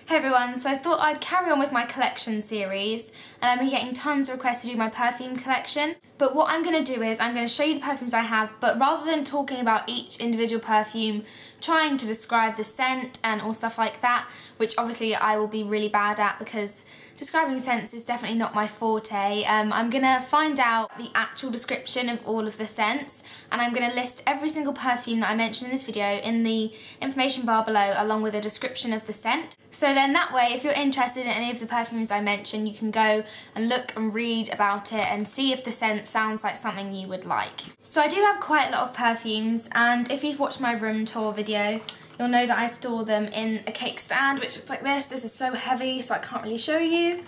Hey everyone, so I thought I'd carry on with my collection series, and I've been getting tons of requests to do my perfume collection. But what I'm going to do is I'm going to show you the perfumes I have, but rather than talking about each individual perfume, trying to describe the scent and all stuff like that, which obviously I will be really bad at because describing scents is definitely not my forte. I'm going to find out the actual description of all of the scents, and I'm going to list every single perfume that I mentioned in this video in the information bar below along with a description of the scent. So then that way, if you're interested in any of the perfumes I mentioned, you can go and look and read about it and see if the scent sounds like something you would like. So I do have quite a lot of perfumes, and if you've watched my room tour video, you'll know that I store them in a cake stand, which looks like this. This is so heavy, so I can't really show you.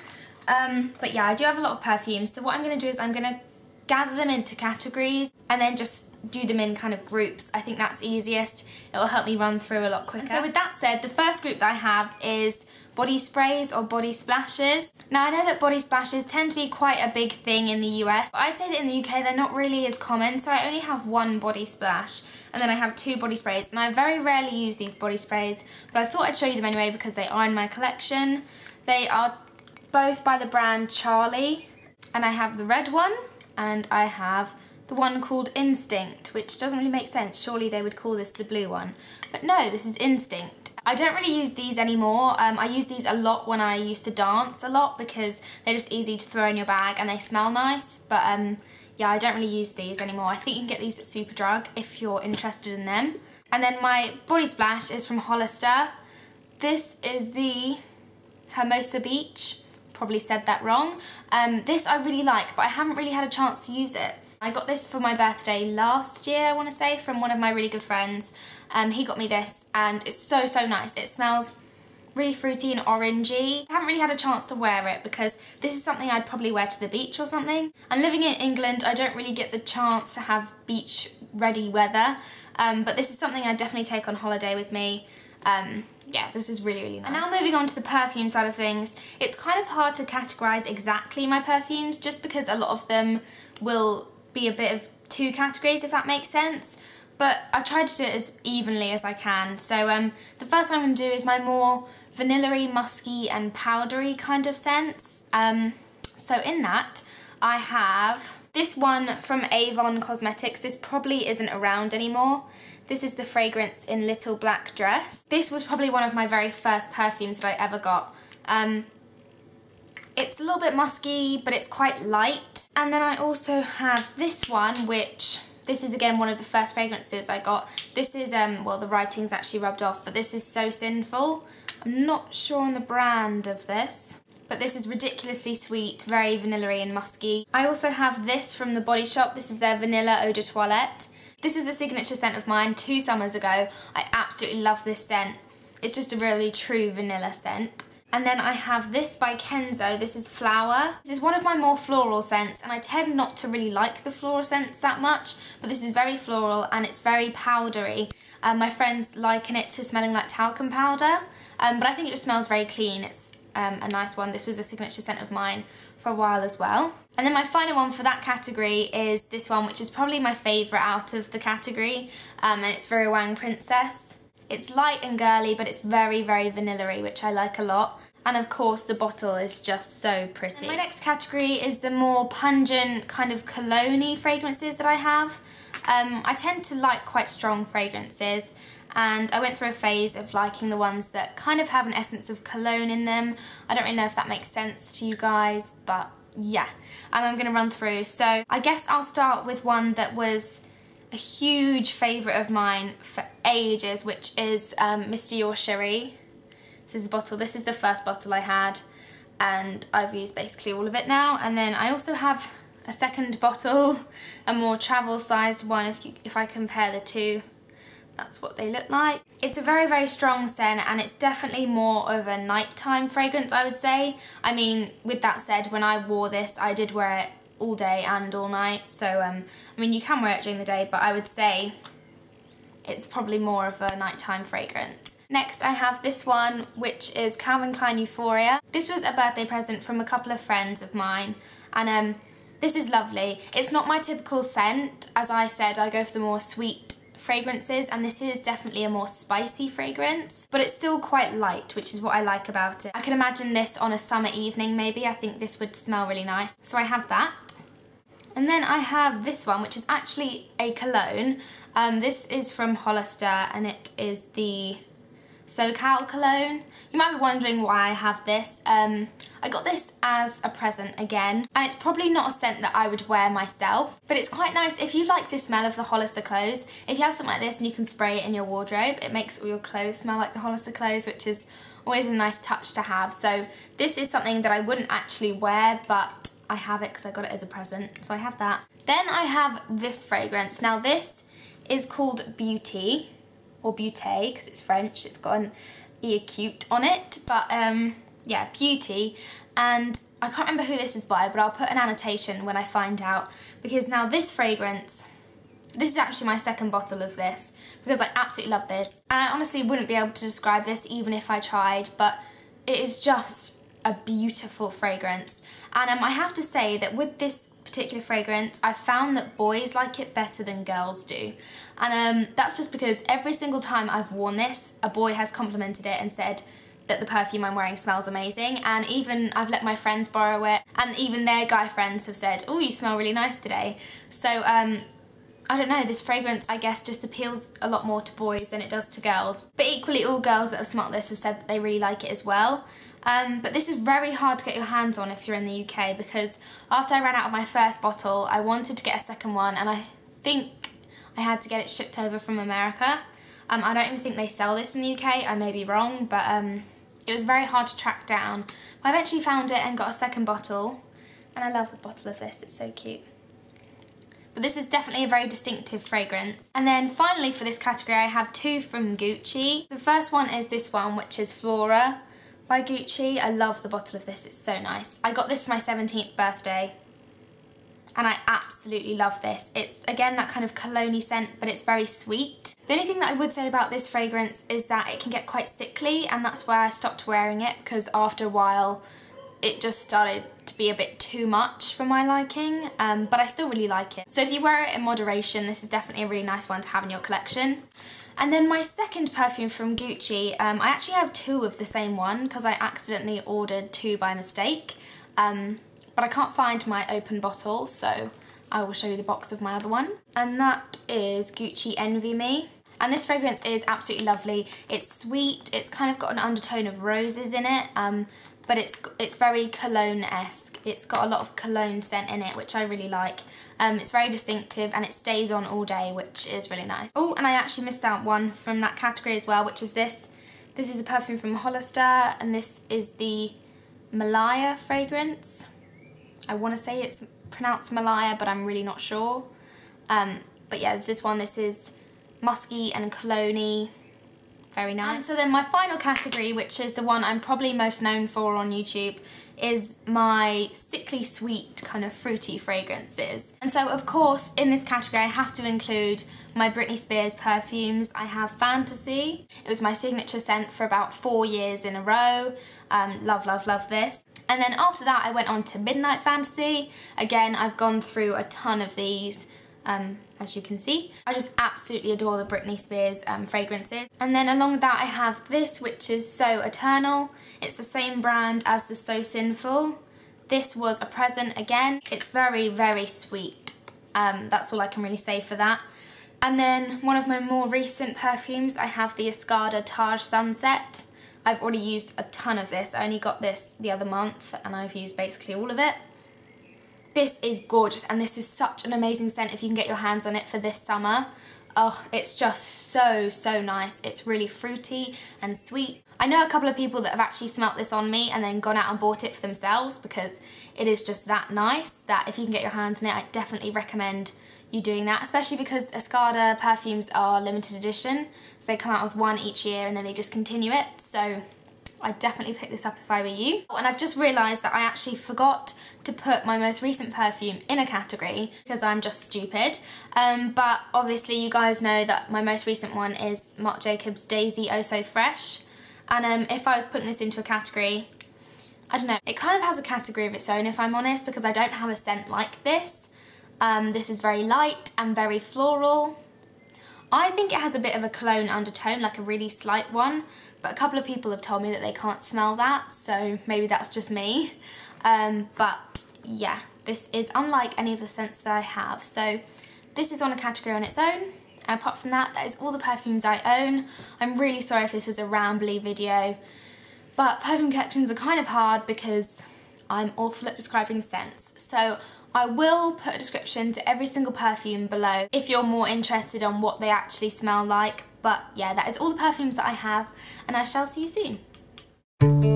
But yeah, I do have a lot of perfumes. So what I'm going to do is I'm going to gather them into categories and then just do them in kind of groups. I think that's easiest. It will help me run through a lot quicker. And so with that said, the first group that I have is body sprays or body splashes. Now I know that body splashes tend to be quite a big thing in the US, but I'd say that in the UK they're not really as common, so I only have one body splash and then I have two body sprays, and I very rarely use these body sprays, but I thought I'd show you them anyway because they are in my collection. They are both by the brand Charlie, and I have the red one and I have the one called Instinct, which doesn't really make sense. Surely they would call this the blue one. But no, this is Instinct. I don't really use these anymore. I used these a lot when I used to dance a lot because they're just easy to throw in your bag and they smell nice. But yeah, I don't really use these anymore. I think you can get these at Superdrug if you're interested in them. And then my body splash is from Hollister. This is the Hermosa Beach. Probably said that wrong. This I really like, but I haven't really had a chance to use it. I got this for my birthday last year, I want to say, from one of my really good friends. He got me this and it's so nice. It smells really fruity and orangey. I haven't really had a chance to wear it because this is something I'd probably wear to the beach or something. And living in England, I don't really get the chance to have beach ready weather, but this is something I'd definitely take on holiday with me. Yeah, this is really nice. And now moving on to the perfume side of things, it's kind of hard to categorise exactly my perfumes just because a lot of them will be a bit of two categories, if that makes sense. But I've tried to do it as evenly as I can. So the first one I'm going to do is my more vanilla-y, musky and powdery kind of scents. So in that, I have this one from Avon Cosmetics. This probably isn't around anymore. This is the fragrance in Little Black Dress. This was probably one of my very first perfumes that I ever got. It's a little bit musky, but it's quite light. And then I also have this one, which, this is again one of the first fragrances I got. This is, well, the writing's actually rubbed off, but this is So Sinful. I'm not sure on the brand of this, but this is ridiculously sweet, very vanilla-y and musky. I also have this from the Body Shop. This is their Vanilla Eau de Toilette. This was a signature scent of mine 2 summers ago. I absolutely love this scent. It's just a really true vanilla scent. And then I have this by Kenzo. This is Flower. This is one of my more floral scents, and I tend not to really like the floral scents that much, but this is very floral and it's very powdery. My friends liken it to smelling like talcum powder, but I think it just smells very clean. It's a nice one. This was a signature scent of mine for a while as well. And then my final one for that category is this one, which is probably my favourite out of the category, and it's Very Wang Princess. It's light and girly, but it's very vanilla-y, which I like a lot. And of course the bottle is just so pretty. And my next category is the more pungent kind of cologne-y fragrances that I have. I tend to like quite strong fragrances, and I went through a phase of liking the ones that kind of have an essence of cologne in them. I don't really know if that makes sense to you guys, but yeah, I'm going to run through. So I guess I'll start with one that was a huge favourite of mine for ages, which is Mr. Your Cherie. This is a bottle. This is the first bottle I had, and I've used basically all of it now. And then I also have a second bottle, a more travel-sized one. If I compare the two, that's what they look like. It's a very strong scent, and it's definitely more of a nighttime fragrance, I would say. I mean, with that said, when I wore this, I did wear it all day and all night. So, I mean, you can wear it during the day, but I would say it's probably more of a nighttime fragrance. Next I have this one, which is Calvin Klein Euphoria. This was a birthday present from a couple of friends of mine, and this is lovely. It's not my typical scent. As I said, I go for the more sweet fragrances, and this is definitely a more spicy fragrance, but it's still quite light, which is what I like about it. I can imagine this on a summer evening maybe. I think this would smell really nice. So I have that. And then I have this one, which is actually a cologne. This is from Hollister, and it is the SoCal cologne. You might be wondering why I have this. I got this as a present again, and it's probably not a scent that I would wear myself, but it's quite nice if you like the smell of the Hollister clothes. If you have something like this and you can spray it in your wardrobe, it makes all your clothes smell like the Hollister clothes, which is always a nice touch to have. So this is something that I wouldn't actually wear, but I have it because I got it as a present, so I have that. Then I have this fragrance. Now this is called Beauty, or Beauté, because it's French. It's got an E acute on it, but yeah, Beauty. And I can't remember who this is by, but I'll put an annotation when I find out, because now this fragrance, this is actually my second bottle of this, because I absolutely love this. And I honestly wouldn't be able to describe this even if I tried, but it is just a beautiful fragrance. And I have to say that with this particular fragrance, I found that boys like it better than girls do. And that's just because every single time I've worn this, a boy has complimented it and said that the perfume I'm wearing smells amazing. And even I've let my friends borrow it, and even their guy friends have said, oh, you smell really nice today. So I don't know, this fragrance I guess just appeals a lot more to boys than it does to girls. But equally, all girls that have smelt this have said that they really like it as well. But this is very hard to get your hands on if you're in the UK, because after I ran out of my first bottle, I wanted to get a second one, and I think I had to get it shipped over from America. I don't even think they sell this in the UK, I may be wrong, but it was very hard to track down. I eventually found it and got a second bottle, and I love the bottle of this, it's so cute. But this is definitely a very distinctive fragrance. And then finally for this category, I have two from Gucci. The first one is this one, which is Flora by Gucci. I love the bottle of this, it's so nice. I got this for my 17th birthday, and I absolutely love this. It's again that kind of cologne-y scent, but it's very sweet. The only thing that I would say about this fragrance is that it can get quite sickly, and that's why I stopped wearing it, because after a while it just started to be a bit too much for my liking, but I still really like it. So if you wear it in moderation, this is definitely a really nice one to have in your collection. And then my second perfume from Gucci, I actually have two of the same one because I accidentally ordered two by mistake, but I can't find my open bottle, so I will show you the box of my other one. And that is Gucci Envy Me. And this fragrance is absolutely lovely. It's sweet, it's kind of got an undertone of roses in it, but it's very cologne-esque. It's got a lot of cologne scent in it, which I really like. It's very distinctive, and it stays on all day, which is really nice. Oh, and I actually missed out one from that category as well, which is this. This is a perfume from Hollister, and this is the Malaya fragrance. I want to say it's pronounced Malaya, but I'm really not sure. But yeah, there's this one. This is musky and cologne-y. Very nice. And so then my final category, which is the one I'm probably most known for on YouTube, is my sickly sweet kind of fruity fragrances. And so of course in this category I have to include my Britney Spears perfumes. I have Fantasy. It was my signature scent for about 4 years in a row. Love, love, love this. And then after that I went on to Midnight Fantasy. Again, I've gone through a ton of these. As you can see. I just absolutely adore the Britney Spears fragrances. And then along with that I have this, which is So Eternal. It's the same brand as the So Sinful. This was a present again. It's very, very sweet. That's all I can really say for that. And then one of my more recent perfumes, I have the Escada Taj Sunset. I've already used a ton of this. I only got this the other month and I've used basically all of it. This is gorgeous, and this is such an amazing scent if you can get your hands on it for this summer. Oh, it's just so, so nice. It's really fruity and sweet. I know a couple of people that have actually smelt this on me and then gone out and bought it for themselves because it is just that nice that if you can get your hands on it, I definitely recommend you doing that, especially because Escada perfumes are limited edition. So they come out with one each year and then they discontinue it. So I'd definitely pick this up if I were you. And I've just realised that I actually forgot to put my most recent perfume in a category because I'm just stupid. But obviously you guys know that my most recent one is Marc Jacobs Daisy Oh So Fresh. And if I was putting this into a category, I don't know, it kind of has a category of its own if I'm honest, because I don't have a scent like this. This is very light and very floral. I think it has a bit of a cologne undertone, like a really slight one, but a couple of people have told me that they can't smell that, so maybe that's just me. But yeah, this is unlike any of the scents that I have. So this is on a category on its own, and apart from that, that is all the perfumes I own. I'm really sorry if this was a rambly video, but perfume collections are kind of hard because I'm awful at describing scents. So I will put a description to every single perfume below if you're more interested on what they actually smell like. But yeah, that is all the perfumes that I have, and I shall see you soon.